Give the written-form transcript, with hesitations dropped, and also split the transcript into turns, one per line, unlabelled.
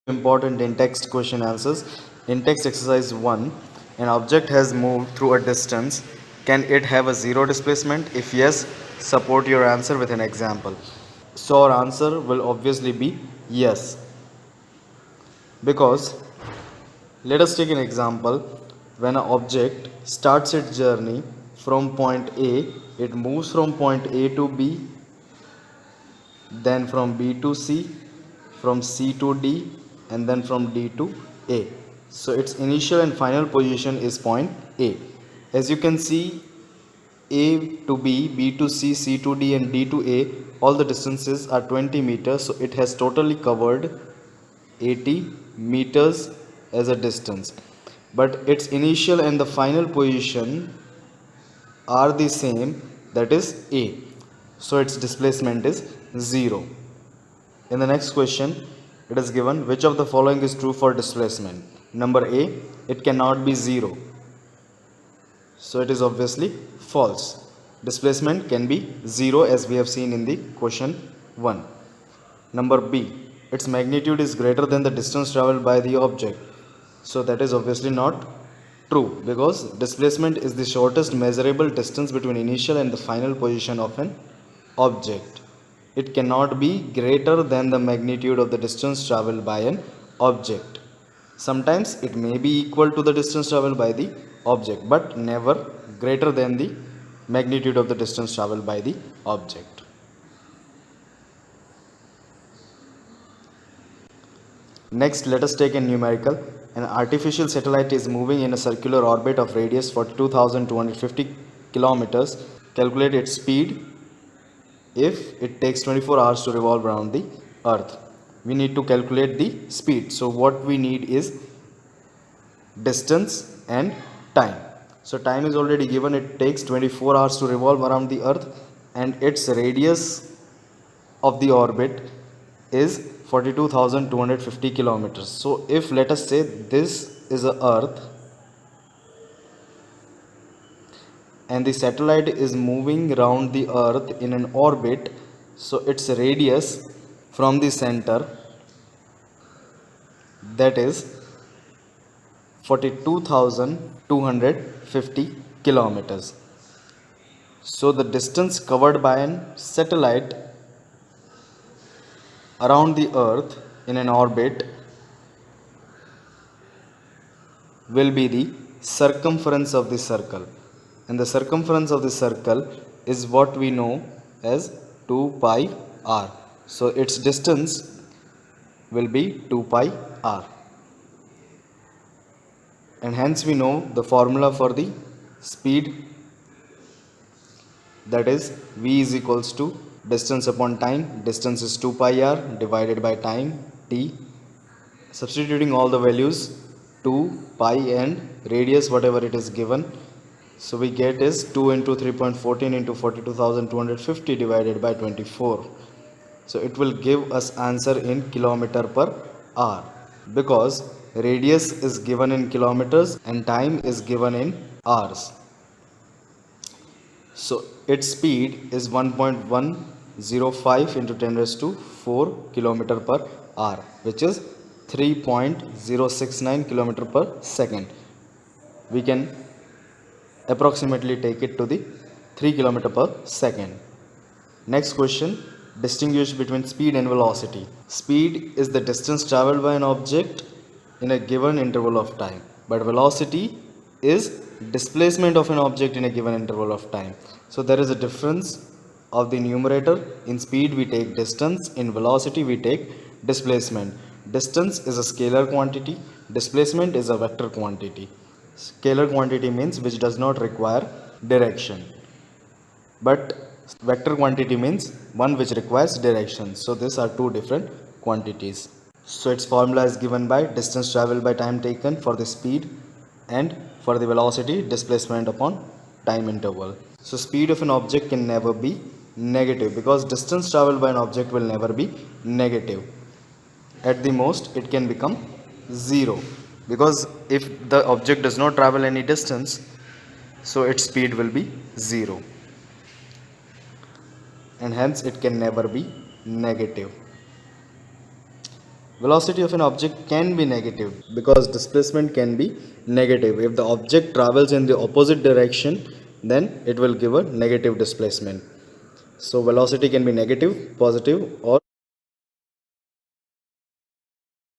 Important in text question answers. In text exercise 1, an object has moved through a distance. Can it have a zero displacement? If yes, support your answer with an example. So our answer will obviously be yes, because let us take an example. When an object starts its journey from point A, it moves from point A to B, then from B to C, from C to D, and then from D to A. So its initial and final position is point A. As you can see, A to B, B to C, C to D, and D to A, all the distances are 20 meters. So it has totally covered 80 meters as a distance. But its initial and the final position are the same, that is A. So its displacement is 0. In the next question, it is given which of the following is true for displacement. Number A, it cannot be 0. So it is obviously false. Displacement can be 0 as we have seen in the question 1. Number B, its magnitude is greater than the distance traveled by the object. So that is obviously not true, because displacement is the shortest measurable distance between initial and the final position of an object. It cannot be greater than the magnitude of the distance traveled by an object. Sometimes it may be equal to the distance traveled by the object, but never greater than the magnitude of the distance traveled by the object. Next, let us take a numerical. An artificial satellite is moving in a circular orbit of radius 42,250 kilometers. Calculate its speed if it takes 24 hours to revolve around the earth. We need to calculate the speed. So what we need is distance and time. So time is already given, it takes 24 hours to revolve around the earth, and its radius of the orbit is 42,250 kilometers. So if let us say this is a earth and the satellite is moving around the earth in an orbit, so its radius from the center, that is 42,250 kilometers. So the distance covered by an satellite around the earth in an orbit will be the circumference of the circle, and the circumference of the circle is what we know as 2 pi r. So its distance will be 2 pi r, and hence we know the formula for the speed, that is v is equals to distance upon time. Distance is 2 pi r divided by time t. Substituting all the values, 2 pi and radius whatever it is given, so we get is 2 into 3.14 into 42,250 divided by 24. So it will give us answer in kilometer per hour, because radius is given in kilometers and time is given in hours. So its speed is 1.105 into 10 raised to 4 kilometer per hour, which is 3.069 kilometer per second. We can approximately take it to the 3 kilometer per second. Next question, distinguish between speed and velocity. Speed is the distance traveled by an object in a given interval of time, but velocity is displacement of an object in a given interval of time. So there is a difference of the numerator. In speed we take distance, in velocity we take displacement. Distance is a scalar quantity, displacement is a vector quantity. Scalar quantity means which does not require direction, but vector quantity means one which requires direction. So these are two different quantities. So its formula is given by distance traveled by time taken for the speed, and for the velocity displacement upon time interval. So speed of an object can never be negative, because distance traveled by an object will never be negative. At the most it can become 0, because if the object does not travel any distance, so its speed will be 0, and hence it can never be negative. velocity of an object can be negative because displacement can be negative. If the object travels in the opposite direction, then it will give a negative displacement. So velocity can be negative, positive, or